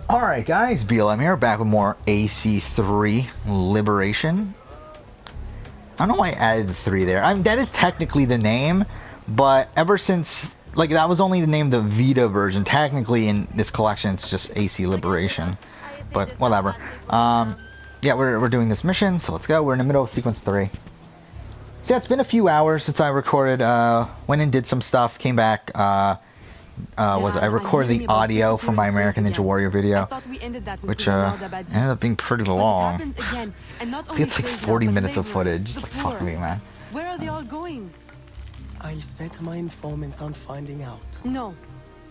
Alright guys, BLM here, back with more AC3 Liberation. I don't know why I added the 3 there. I mean, that is technically the name, but ever since, like, that was only the name of the Vita version. Technically, in this collection, it's just AC Liberation. But, whatever. Yeah, we're doing this mission, so let's go. We're in the middle of Sequence 3. So yeah, it's been a few hours since I recorded, went and did some stuff, came back, I recorded the audio for my American Ninja Warrior video, which ended up being pretty long. It's like 40 minutes of footage. Just like, fuck me, man. Where are they all going? I set my informants on finding out. No,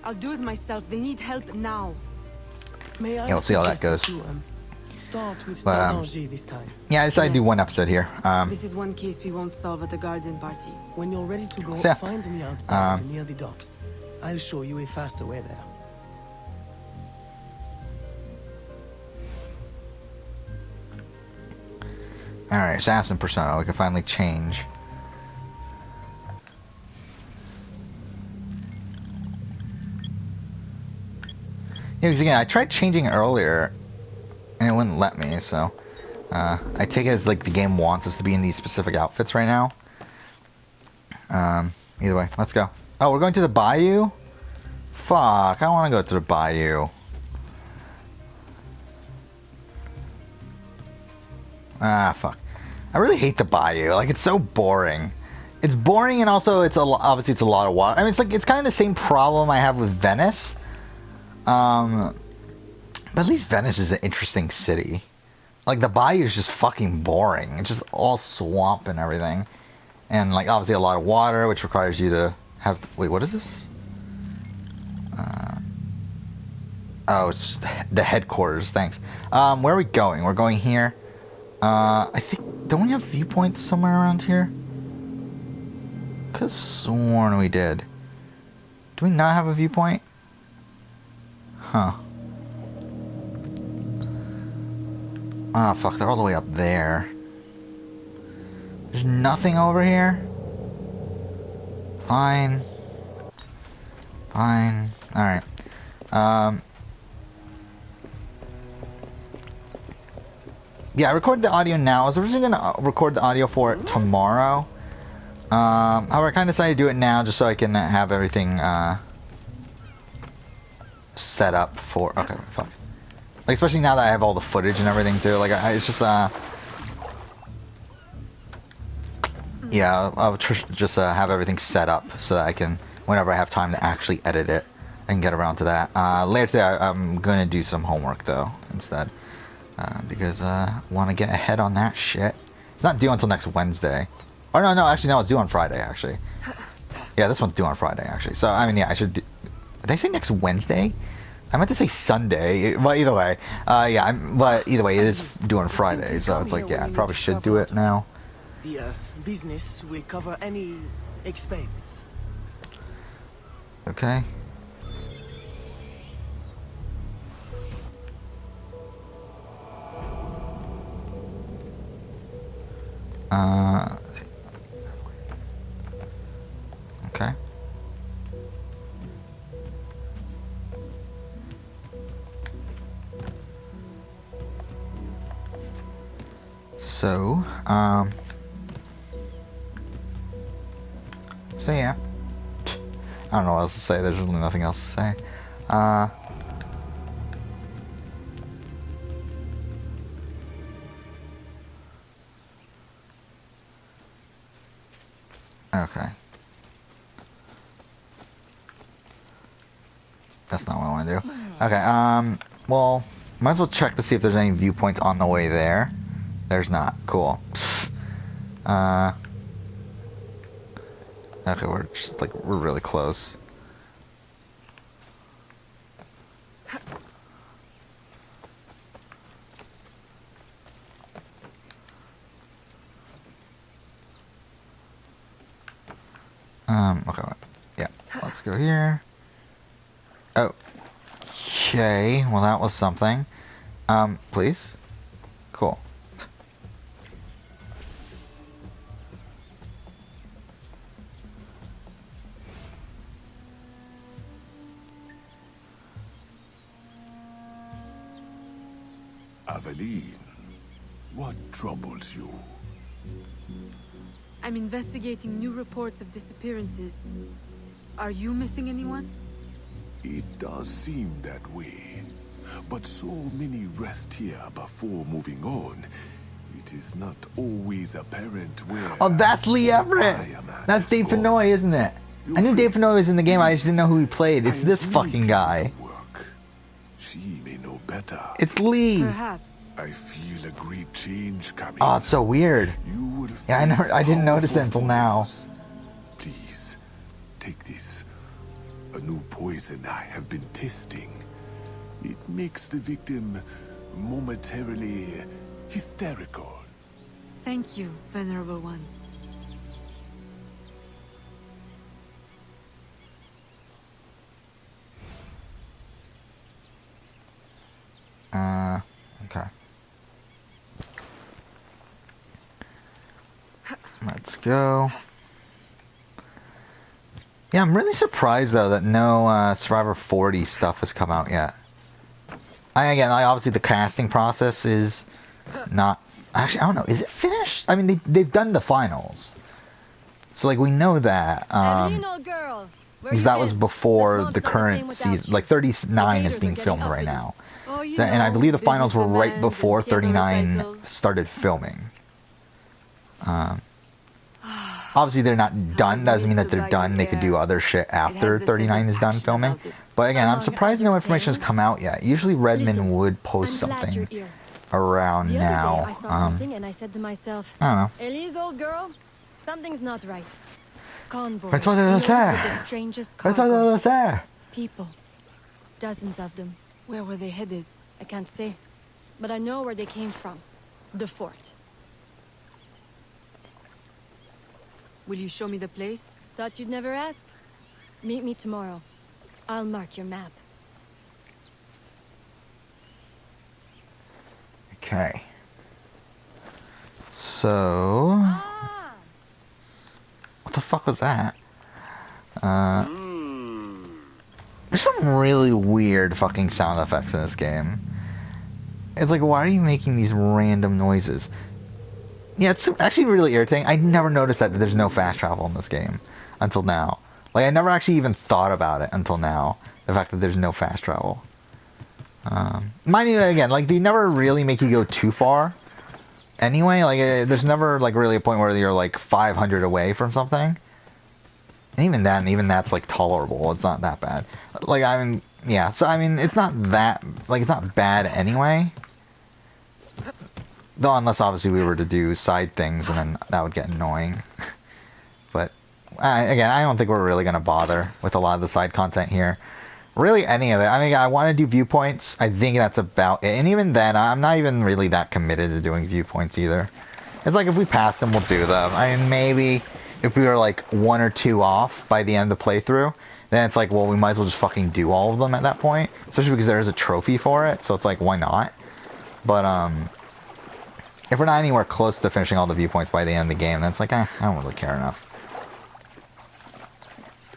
I'll do it myself. They need help now. May I Yeah, we'll see how that goes. Start with But, this time. Yeah, I decided to do one episode here. This is one case we won't solve at the garden party. When you're ready to go, So, yeah. find me outside near the docks. I'll show you a faster way there. Alright, Assassin Persona. We can finally change. Yeah, because again, I tried changing earlier, and it wouldn't let me, so... I take it as, like, the game wants us to be in these specific outfits right now. Either way, let's go. Oh, we're going to the bayou? Fuck, I don't want to go to the bayou. Ah, fuck. I really hate the bayou. Like, it's so boring. It's boring, and also it's obviously it's a lot of water. I mean, it's kind of the same problem I have with Venice. But at least Venice is an interesting city. Like, the bayou is just fucking boring. It's just all swamp and everything. And, like, obviously a lot of water, which requires you to have... Wait, what is this? Oh, it's just the headquarters. Thanks. Where are we going? We're going here. I think... Don't we have viewpoints somewhere around here? Could've sworn we did. Do we not have a viewpoint? Huh. Ah, fuck. They're all the way up there. There's nothing over here? Fine. Fine. Alright. Yeah, I recorded the audio now. I was originally going to record the audio for it tomorrow. However, I kind of decided to do it now just so I can have everything set up for... Okay, fuck. Like, especially now that I have all the footage and everything, too. Like, it's just, yeah, I'll just have everything set up so that I can, whenever I have time to actually edit it, I can get around to that. Later today, I'm going to do some homework, though, instead. Because I want to get ahead on that shit. It's not due until next Wednesday. Oh, no, actually, no, it's due on Friday, actually. Yeah, this one's due on Friday, actually. So, I mean, yeah, I should do... Did I say next Wednesday? I meant to say Sunday. Well, either way. Yeah, but either way, it is due on Friday, so it's like, yeah, I probably should do it now. The business will cover any expense. Okay. Okay. So, so yeah. I don't know what else to say, there's really nothing else to say. Okay. That's not what I want to do. Okay, well, might as well check to see if there's any viewpoints on the way there. There's not. Cool. Okay, we're just like, we're really close. Okay, yeah, let's go here. Oh. Okay, well that was something. Please? Cool. Aveline, what troubles you? I'm investigating new reports of disappearances. Are you missing anyone? It does seem that way. But so many rest here before moving on. It is not always apparent where... Oh, that's Lee Everett! That's Dave Fennoy, isn't it? I knew Dave Fennoy was in the game, I just didn't know who he played. It's this fucking guy. She may know better. It's Lee! Perhaps. I feel a great change coming. Oh, it's so weird. You would Yeah, I didn't notice it powerful until now. foes. Please, take this. A new poison I have been testing. It makes the victim momentarily hysterical. Thank you, Venerable One. Okay. Let's go. Yeah, I'm really surprised though that no Survivor 40 stuff has come out yet. Obviously the casting process is not... Actually, I don't know. Is it finished? I mean, they've done the finals. So, like, we know that. Because that was before the current season. Like, 39 is being filmed right now. And I believe the finals were right before 39 started filming. Obviously, they're not done. Doesn't mean that they're done. They could do other shit after 39 is done filming. But again, I'm surprised no information has come out yet. Usually Redmond would post something around now. I saw something and I said to myself, I don't know. Elise, old girl, something's not right. Convoys That's what it loaded is there. with the strangest That's all cargo. that's there. People, dozens of them. Where were they headed? I can't say, but I know where they came from. The fort. Will you show me the place? Thought you'd never ask? Meet me tomorrow. I'll mark your map. Okay. So... What the fuck was that? There's some really weird fucking sound effects in this game. It's like, why are you making these random noises? Yeah, it's actually really irritating. I never noticed that there's no fast travel in this game until now. Like, I never actually even thought about it until now. The fact that there's no fast travel. Mind you, again, like, they never really make you go too far. Anyway, like, there's never, like, really a point where you're, like, 500 away from something. And even then, even that's, like, tolerable. It's not that bad. Like, I mean, yeah. So, I mean, it's not that, like, it's not bad anyway. Though, unless, obviously, we were to do side things, and then that would get annoying. But, again, I don't think we're really going to bother with a lot of the side content here. Really, any of it. I mean, I want to do viewpoints. I think that's about it. And even then, I'm not even really that committed to doing viewpoints either. It's like, if we pass them, we'll do them. I mean, maybe if we were, like, 1 or 2 off by the end of the playthrough, then it's like, well, we might as well just fucking do all of them at that point. Especially because there is a trophy for it, so it's like, why not? But, if we're not anywhere close to finishing all the viewpoints by the end of the game, then it's like, I don't really care enough.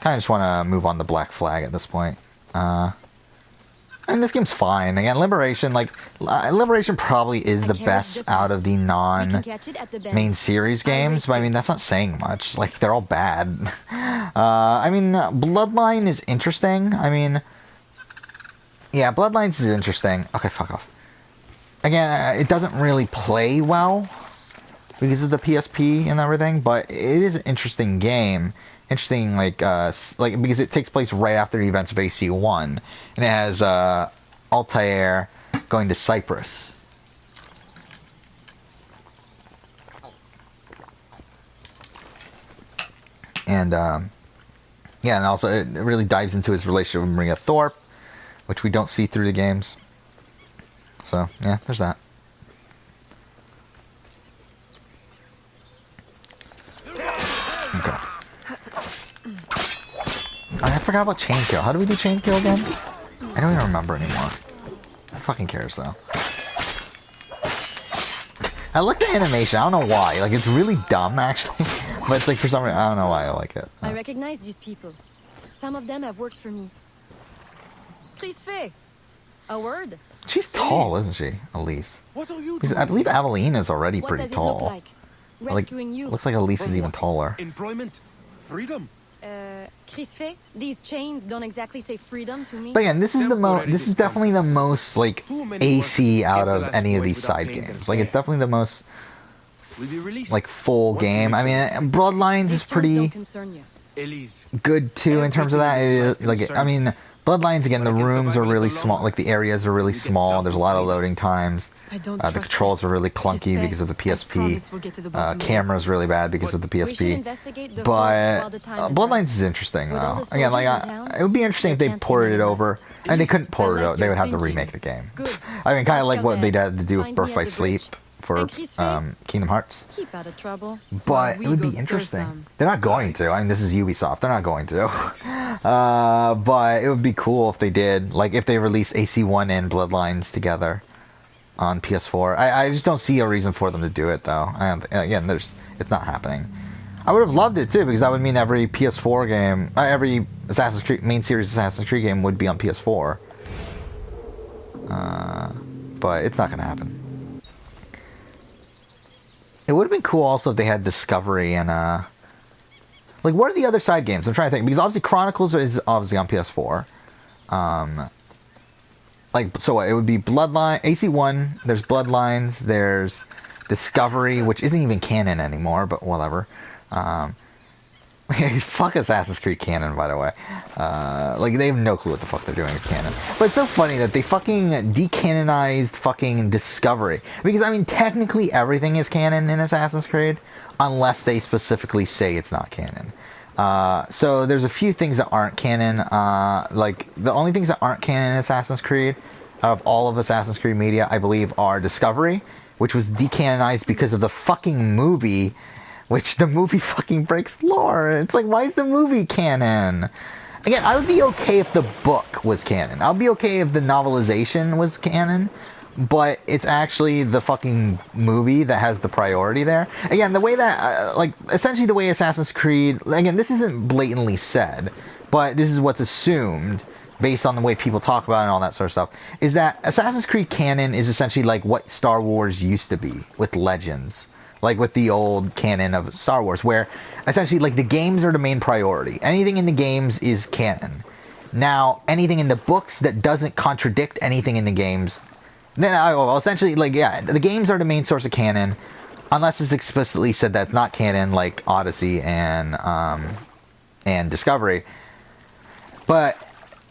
Kind of just want to move on to Black Flag at this point. I mean, this game's fine. Again, Liberation, like, Liberation probably is the best out of the non-main series games, but I mean, that's not saying much. Like, they're all bad. I mean, Bloodline is interesting. I mean, yeah, Bloodlines is interesting. Okay, fuck off. Again, it doesn't really play well because of the PSP and everything, but it is an interesting game. Interesting, like because it takes place right after the events of AC1, and it has Altair going to Cyprus. And yeah, and also it really dives into his relationship with Maria Thorpe, which we don't see through the games. So yeah, there's that. Okay. I forgot about chain kill. How do we do chain kill again? I don't even remember anymore. Who fucking cares though? I like the animation. I don't know why. Like, it's really dumb actually, but it's like, for some reason, I don't know why I like it. I recognize these people. Some of them have worked for me. Prisfait! A word? She's tall, isn't she, Elise? What are you Because doing? I believe Aveline is already What pretty does it look tall. like? Rescuing you. Looks like Elise From is even what? taller. Employment? Freedom? Crisfe, these chains don't exactly say freedom to me. But again, this is the Temporary this is definitely the most like Too many workers AC escaped out the of last any of voyage these without side paying their games. Like it's fare. definitely the most Will be released. like full What game. I mean, conditions? Bloodlines These is terms don't pretty concern you. Elise, good too in terms of that. Everything in this life Like I concerns mean, Bloodlines again, But the I can rooms survive are a really little small. longer. Like the areas are really Then we get small. south There's a to lot of fight. loading times. I don't The trust controls this. are really clunky Crisfe, because of the I PSP. promise we'll get to the bottom of Camera's this. really bad because of the We should PSP. investigate the fort while But the time is Bloodlines right. is interesting With all though. the Again, like soldiers in town, it would be interesting if there they can't be ported it many over. left. And they couldn't port I it like over. They your would have to thinking. remake the game. Good. I mean, kind of Let's like go what they there. did to do with Find Birth me by at the Sleep bridge. for And Crisfe? Kingdom Hearts. Keep out of trouble. But we it would go be stir interesting. some. They're not going to. I mean, this is Ubisoft. They're not going to. But it would be cool if they did. Like, if they released AC1 and Bloodlines together on PS4. I just don't see a reason for them to do it, though. And again, it's not happening. I would have loved it, too, because that would mean every PS4 game, every Assassin's Creed, main series Assassin's Creed game would be on PS4. But it's not going to happen. It would have been cool also if they had Discovery and like what are the other side games? I'm trying to think because obviously Chronicles is obviously on PS4. Like so it would be Bloodline AC1, there's Bloodlines, there's Discovery, which isn't even canon anymore, but whatever. Fuck Assassin's Creed canon, by the way. Like, they have no clue what the fuck they're doing with canon. But it's so funny that they fucking decanonized fucking Discovery. Because, I mean, technically everything is canon in Assassin's Creed, unless they specifically say it's not canon. So there's a few things that aren't canon. Like, the only things that aren't canon in Assassin's Creed, out of all of Assassin's Creed media, I believe, are Discovery, which was decanonized because of the fucking movie, which the movie fucking breaks lore. It's like, why is the movie canon? Again, I would be okay if the book was canon. I'll be okay if the novelization was canon, but it's actually the fucking movie that has the priority there. Again, the way that, like, essentially the way Assassin's Creed, again, this isn't blatantly said, but this is what's assumed based on the way people talk about it and all that sort of stuff, is that Assassin's Creed canon is essentially like what Star Wars used to be with Legends. Like with the old canon of Star Wars, where essentially like the games are the main priority. Anything in the games is canon. Now, anything in the books that doesn't contradict anything in the games, then well, essentially like yeah, the games are the main source of canon, unless it's explicitly said that's not canon, like Odyssey and Discovery. But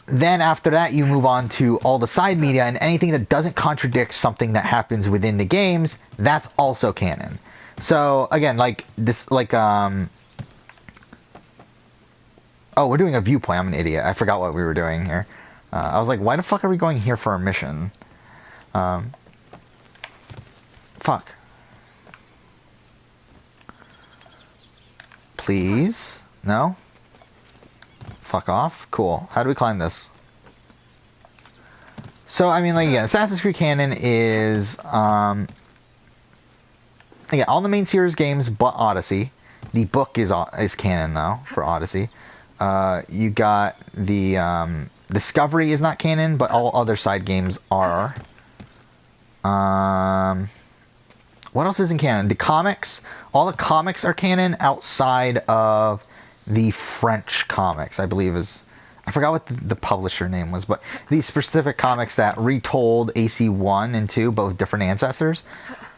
then after that, you move on to all the side media, and anything that doesn't contradict something that happens within the games, that's also canon. So again, like this, like oh, we're doing a viewpoint. I'm an idiot. I forgot what we were doing here. I was like, why the fuck are we going here for a mission? Fuck. Please? No? Fuck off? Cool. How do we climb this? So, I mean, like, again, Assassin's Creed canon is, yeah, all the main series games but Odyssey. The book is canon, though, for Odyssey. You got the, Discovery is not canon, but all other side games are. What else isn't canon? The comics. All the comics are canon outside of the French comics, I believe is... I forgot what the publisher name was, but these specific comics that retold AC1 and 2, but with different ancestors.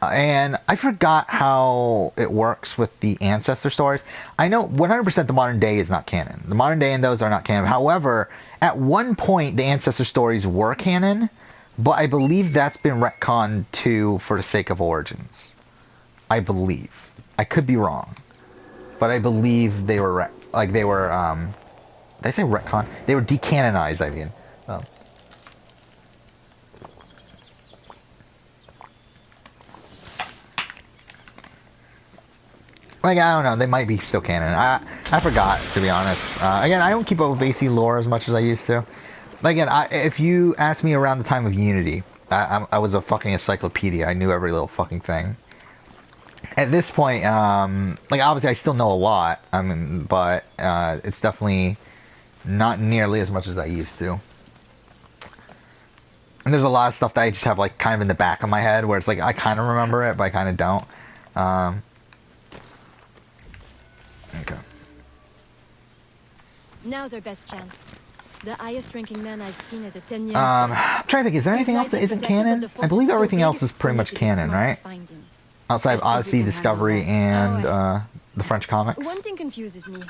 And I forgot how it works with the ancestor stories. I know 100% the modern day is not canon. The modern day and those are not canon. However, at one point, the ancestor stories were canon, but I believe that's been retconned too for the sake of Origins. I believe. I could be wrong. But I believe they were, did I say retcon? They were decanonized, I mean. Oh. Like, I don't know, they might be still canon. I forgot, to be honest. Again, I don't keep up with AC lore as much as I used to. Again, if you asked me around the time of Unity, I was a fucking encyclopedia. I knew every little fucking thing. At this point, like, obviously I still know a lot, I mean, but it's definitely not nearly as much as I used to. And there's a lot of stuff that I just have like kind of in the back of my head where it's like I kind of remember it, but I kind of don't. Okay. Now's our best chance. The highest ranking man I've seen is a 10-year. I'm trying to think, is there anything else that isn't canon? I believe everything else is pretty much canon, right? Outside of Odyssey, Discovery, and the French comics. One thing confuses me.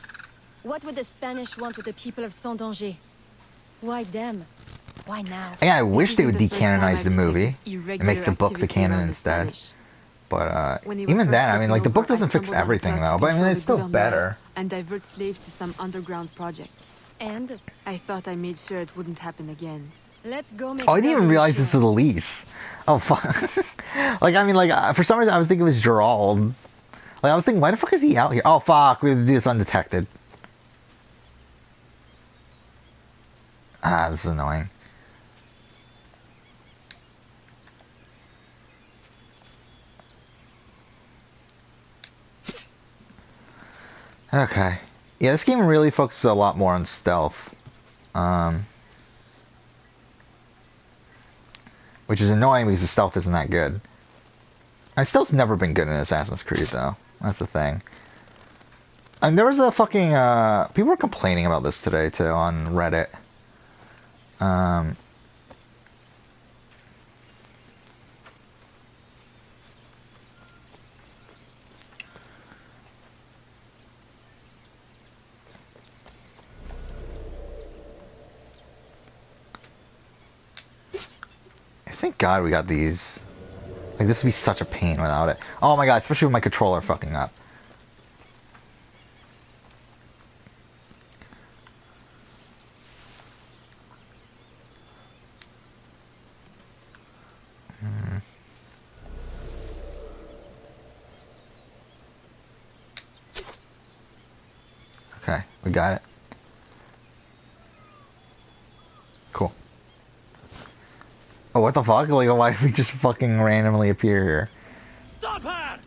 What would the Spanish want with the people of Saint-Danger? Why them? Why now? Yeah, I wish they would decanonize the movie and make the book the canon instead. But even then, I mean, like the book doesn't fix everything though. But I mean, it's still better. And divert slaves to some underground project. And I thought I made sure it wouldn't happen again. let's go make. Oh, I didn't even realize this was Elise. Oh fuck. Like I mean, like for some reason I was thinking it was Gerald. Like I was thinking, why the fuck is he out here? Oh fuck, we have to do this undetected. Ah, this is annoying. Okay. Yeah, this game really focuses a lot more on stealth. Which is annoying because the stealth isn't that good. And stealth's never been good in Assassin's Creed, though. That's the thing. And there was a fucking, people were complaining about this today, too, on Reddit. Thank God we got these. Like, this would be such a pain without it. Oh my God, especially with my controller fucking up. Okay, we got it. Cool. Oh, what the fuck? Like, why did we just fucking randomly appear here? Stop her!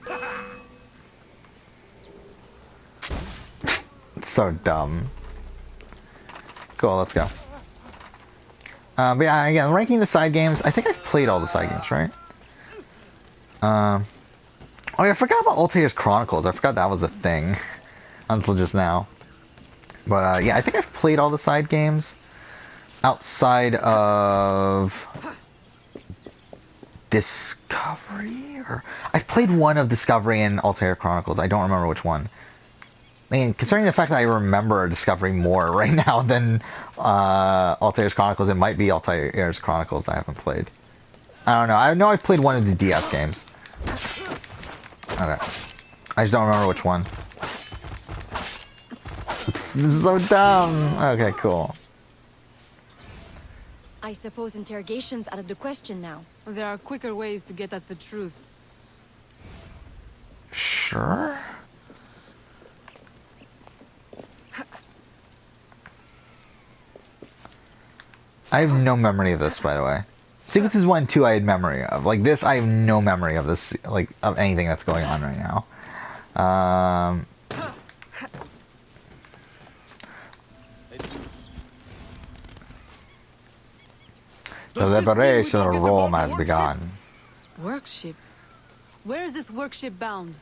It's so dumb. Cool, let's go. But yeah, again, ranking the side games. I think I've played all the side games, right? Oh yeah, I forgot about Altair's Chronicles. I forgot that was a thing until just now. But yeah, I think I've played all the side games outside of Discovery, or I've played one of Discovery and Altair Chronicles. I don't remember which one. I mean, considering the fact that I remember Discovery more right now than Altair's Chronicles, it might be Altair's Chronicles I haven't played. I don't know. I know I've played one of the DS games. Okay. I just don't remember which one. This is so dumb. Okay, cool. I suppose interrogation's out of the question now. There are quicker ways to get at the truth. Sure. I have no memory of this, by the way. Sequences 1 and 2 I had memory of. Like this, I have no memory of this, like, of anything that's going on right now. The liberation of Rome has begun. Workship? Where is this workship bound?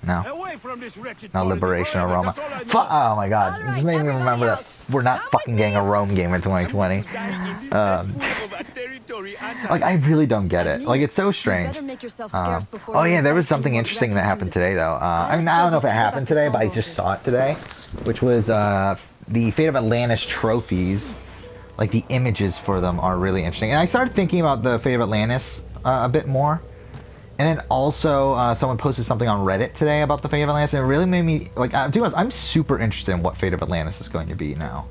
No. Away from this wretched No colony liberation of forever, Rome. that's all I know. Oh my God. It just made me remember that we're not fucking getting a Rome game in 2020. Like, I really don't get it. Like, it's so strange. Oh yeah, there was something interesting that happened today, though. I mean, I don't know if it happened today, but I just saw it today, which was the Fate of Atlantis trophies. Like, the images for them are really interesting. And I started thinking about the Fate of Atlantis a bit more. And then also, someone posted something on Reddit today about the Fate of Atlantis, and it really made me, like, to be honest, I'm super interested in what Fate of Atlantis is going to be now.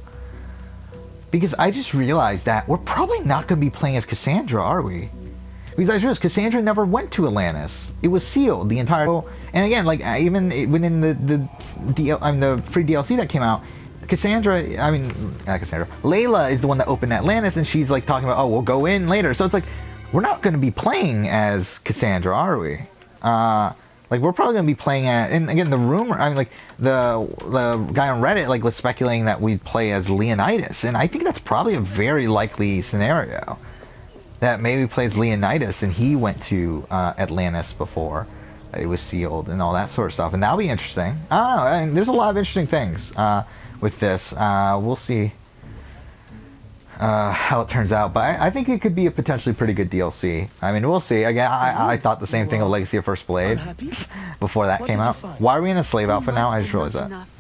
Because I just realized that we're probably not going to be playing as Cassandra, are we? Because I realized Cassandra never went to Atlantis. It was sealed, the entire... And again, like, even within the free DLC that came out, Cassandra, I mean, not Cassandra, Layla is the one that opened Atlantis, and she's, like, talking about, oh, we'll go in later. So it's like, we're not going to be playing as Cassandra, are we? Like, we're probably going to be playing at... And again, the rumor... I mean, like, the guy on Reddit, like, was speculating that we'd play as Leonidas. And I think that's probably a very likely scenario. that maybe plays Leonidas and he went to Atlantis before it was sealed and all that sort of stuff, and that'll be interesting. I don't know. I mean, there's a lot of interesting things with this. We'll see how it turns out, but I think it could be a potentially pretty good DLC. I mean, we'll see. Again, I thought the same thing of Legacy of First Blade before that came out. Why are we in a slave outfit now? I just realized that. Enough.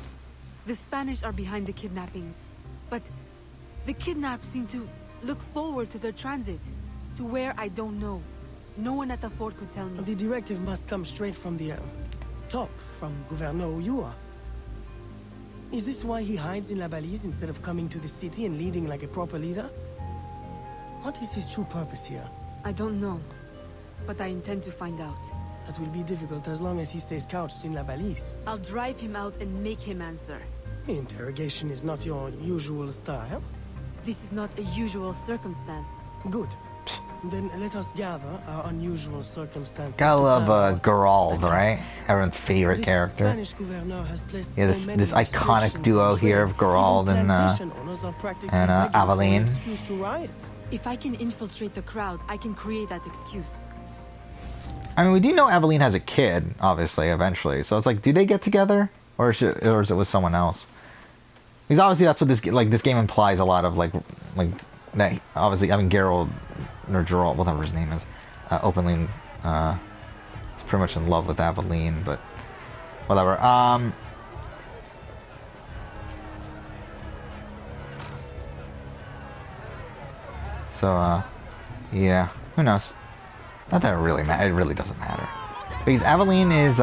The Spanish are behind the kidnappings, but the kidnapped seem to look forward to their transit, to where I don't know. No one at the fort could tell me. The directive must come straight from the top, from Gouverneur Uyua. Is this why he hides in La Balise instead of coming to the city and leading like a proper leader? What is his true purpose here? I don't know, but I intend to find out. That will be difficult as long as he stays couched in La Balise. I'll drive him out and make him answer. Interrogation is not your usual style. This is not a usual circumstance. Good. Then let us gather our unusual circumstances. Gotta love together. Geralt, right? Everyone's favorite This character. Spanish gouverneur has placed Yeah, so this many iconic restrictions duo on here trade. of Geralt Even and plantation owners are practically begging for an Aveline. excuse to riot. If I can infiltrate the crowd, I can create that excuse. I mean, we do know Aveline has a kid, obviously, eventually. So it's like, do they get together, or is it with someone else? Because obviously that's what this game implies a lot of like that. Obviously, I mean, Geralt or Geralt, whatever his name is, openly is pretty much in love with Aveline, but whatever. So yeah, who knows? Not that it really matters. It really doesn't matter. Because Aveline is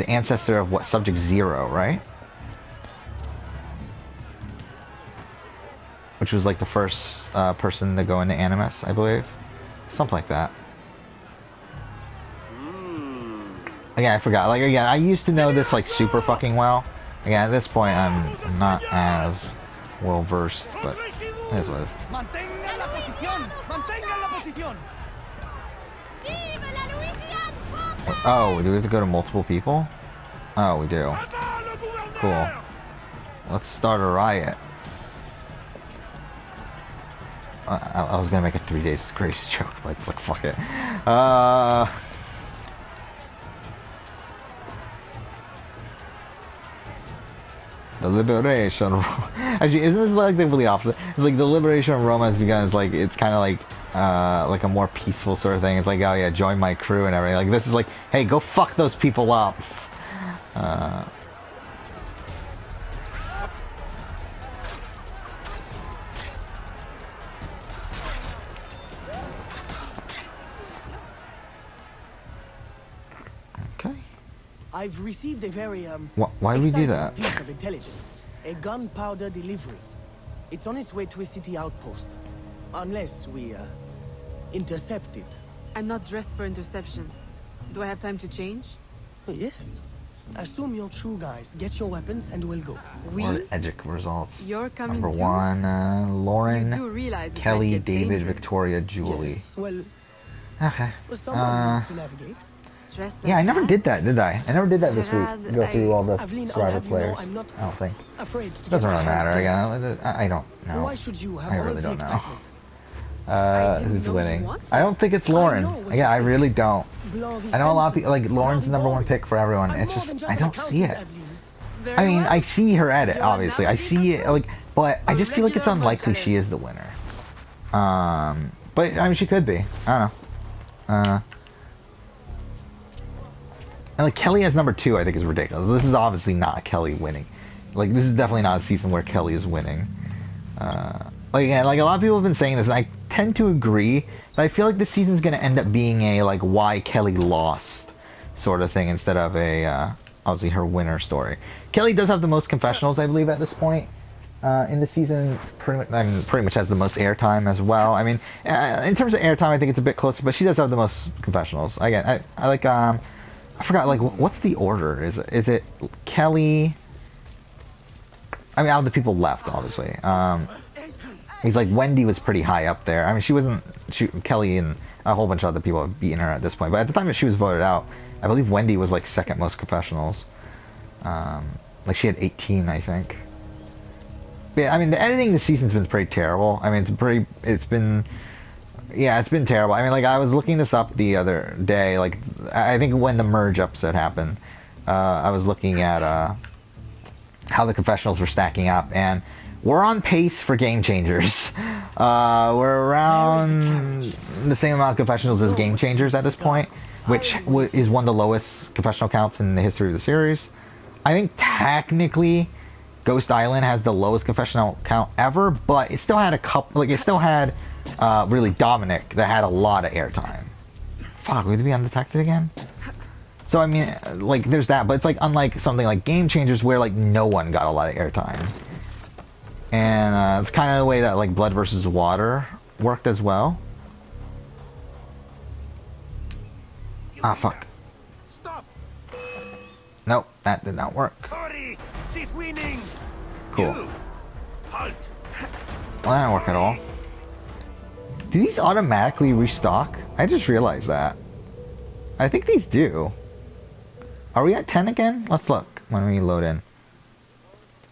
ancestor of what, Subject Zero, right? Which was like the first person to go into Animus, I believe. Something like that. Again, I forgot. Like, again, I used to know this like super fucking well. Again, at this point, I'm not as well versed, but it is what it is. Mantenga la posición. Mantenga la posición. Oh, do we have to go to multiple people? Oh, we do. Cool. Let's start a riot. I was gonna make a 3 days grace joke, but it's like, fuck it. The liberation. Actually, isn't this like the opposite? It's like the liberation of Roma has begun. It's like, it's kind of like a more peaceful sort of thing. It's like, oh yeah, join my crew and everything. Like, this is like, hey, go fuck those people up. Okay. I've received a very Why do we do exciting that? piece of intelligence. A gunpowder delivery. It's on its way to a city outpost. Unless we intercept it. I'm not dressed for interception. Do I have time to change? Oh, yes. Assume you're true, guys. Get your weapons and we'll go. We? Or Edgic results. You're coming Number too? 1, You Lauren, do realize it might Kelly, get David, dangerous. Victoria, Julie. Yes. Well, Okay. someone needs to navigate. Dressed Yeah, I like never that? did that, did I? I never did that this week. Gerard, Go through all the Aveline, I'll survivor have you know players. I'm not I don't think. afraid to It doesn't get my really matter. hands dirty. Again, I don't know. Why should you have I all really of the don't know. excitement? didn't Who's know you winning? wanted I don't think it's Lauren. know what Yeah, I you really don't. Blow the I know a lot of sense people, like, Lauren's the number one boy. pick for everyone. I'm It's more than just, I an don't see it. accountant, Aveline. Very I mean, well. I see her edit, You're a obviously. I see it, like, but I A just feel like it's regular unlikely bunch, she is the winner. But, I mean, she could be. I don't know. And, like, Kelly as number 2, I think, is ridiculous. This is obviously not Kelly winning. Like, this is definitely not a season where Kelly is winning. Like, yeah, like, a lot of people have been saying this, and I tend to agree, but I feel like this season's going to end up being a, like, why Kelly lost sort of thing, instead of a, obviously, her winner story. Kelly does have the most confessionals, I believe, at this point. In the season, pretty much has the most airtime as well. I mean, in terms of airtime, I think it's a bit closer, but she does have the most confessionals. Again, I like, I forgot, like, what's the order? Is it Kelly? I mean, out of the people left, obviously. He's like, Wendy was pretty high up there. I mean, Kelly and a whole bunch of other people have beaten her at this point. But at the time that she was voted out, I believe Wendy was like second most confessionals. Like she had 18, I think. But yeah, I mean, the editing this season's been pretty terrible. I mean, it's been Yeah, it's been terrible. I mean, like, I was looking this up the other day. Like, I think when the merge episode happened, I was looking at how the confessionals were stacking up, and we're on pace for game changers. We're around the same amount of confessionals as game changers at this point, which is one of the lowest confessional counts in the history of the series. I think technically Ghost Island has the lowest confessional count ever, but it still had a couple, like, it still had really Dominic that had a lot of airtime. Fuck, would it be undetected again? So I mean, like, there's that, but it's like unlike something like Game Changers where like no one got a lot of airtime, and it's kind of the way that like Blood versus Water worked as well. Ah, fuck. Stop! Nope, that did not work. Hurry! She's winning! Cool. You! Halt! Well, that didn't work at all. Do these automatically restock? I just realized that. I think these do. Are we at 10 again? Let's look when we load in.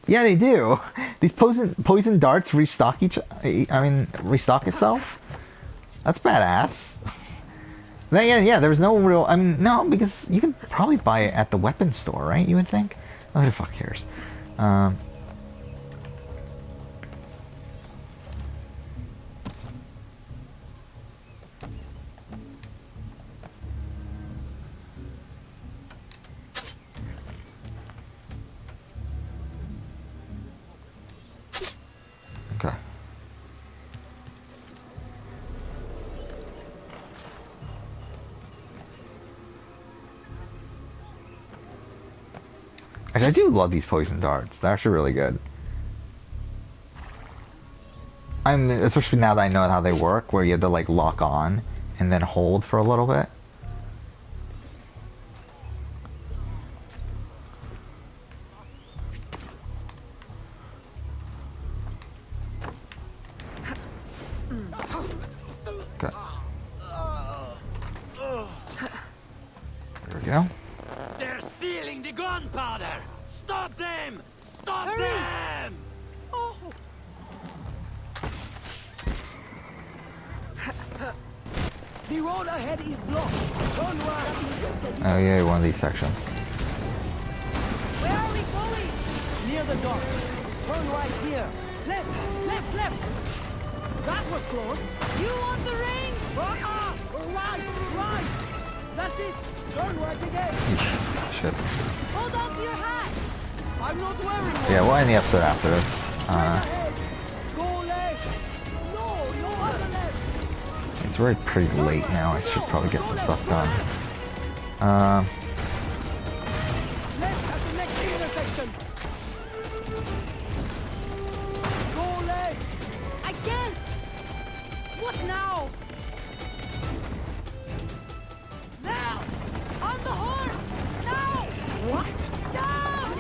Yeah, they do. These poison darts restock restock itself. That's badass. Yeah, there's no real. I mean, no, because you can probably buy it at the weapon store, right? You would think. Oh, who the fuck cares? Okay. Actually, I do love these poison darts. They're actually really good. Especially now that I know how they work, where you have to like lock on and then hold for a little bit. Okay. There we go. They're stealing the gunpowder! Stop them! Stop Hurry! them! The road ahead is blocked. Turn right. Oh yeah, one of these sections. Where are we going? Near the dock. Turn right here. Left, left, left. That was close. You want the ring? Right, right. That's it. Turn right again. Eesh, shit. Hold on to your hat. I'm not wearing one. Yeah, we'll end the episode after this. Straight ahead. Go left. No, no other left. It's already pretty late now. I should probably get some stuff done. Left at the next intersection. Go left. I can't. What now? Now! On the horse! Now! What? Down!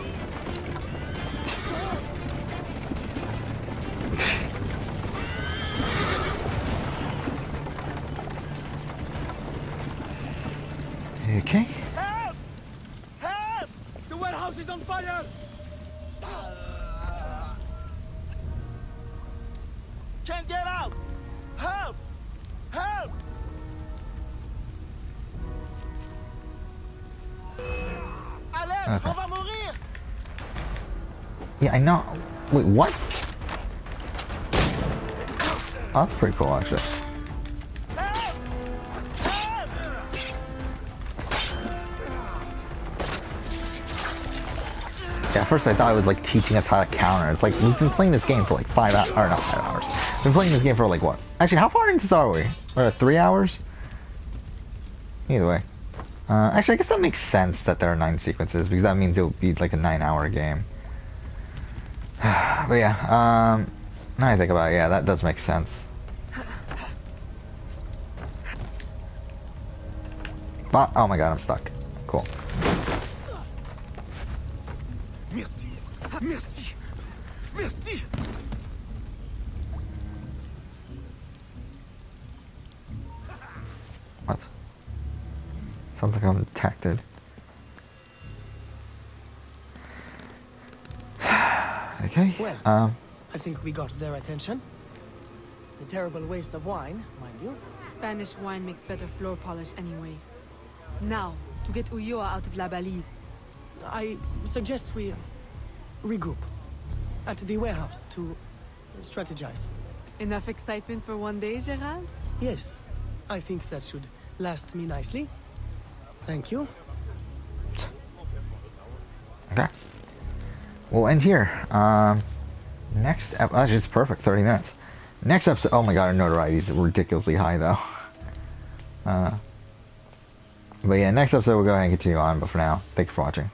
Okay. Help! Help! The warehouse is on fire! Can't get out! Help! Help! Alerte! Okay. On va mourir! Yeah, I know. Wait, what? Oh, that's pretty cool, actually. Help! Help! Yeah, at first I thought it was like teaching us how to counter. It's like we've been playing this game for like 5 hours, or not 5 hours. We've been playing this game for like what? Actually, how far into this are we? We're at 3 hours? Either way. Actually, I guess that makes sense that there are 9 sequences, because that means it would be like a 9-hour game. But yeah, now I think about it, yeah, that does make sense. But, oh my god, I'm stuck. Cool. Merci! Merci! Merci! What? Sounds like I'm detected. Okay. Well, Um. I think we got their attention. A terrible waste of wine, mind you. Spanish wine makes better floor polish anyway. Now, to get Ulloa out of La Balise. I suggest we regroup at the warehouse to strategize. Enough excitement for one day, Gerald? Yes, I think that should last me nicely. Thank you. Okay. We'll end here. Next that's just perfect, 30 minutes. Next episode, oh my god, our notoriety is ridiculously high though. But yeah, next episode we'll go ahead and continue on, but for now, thank you for watching.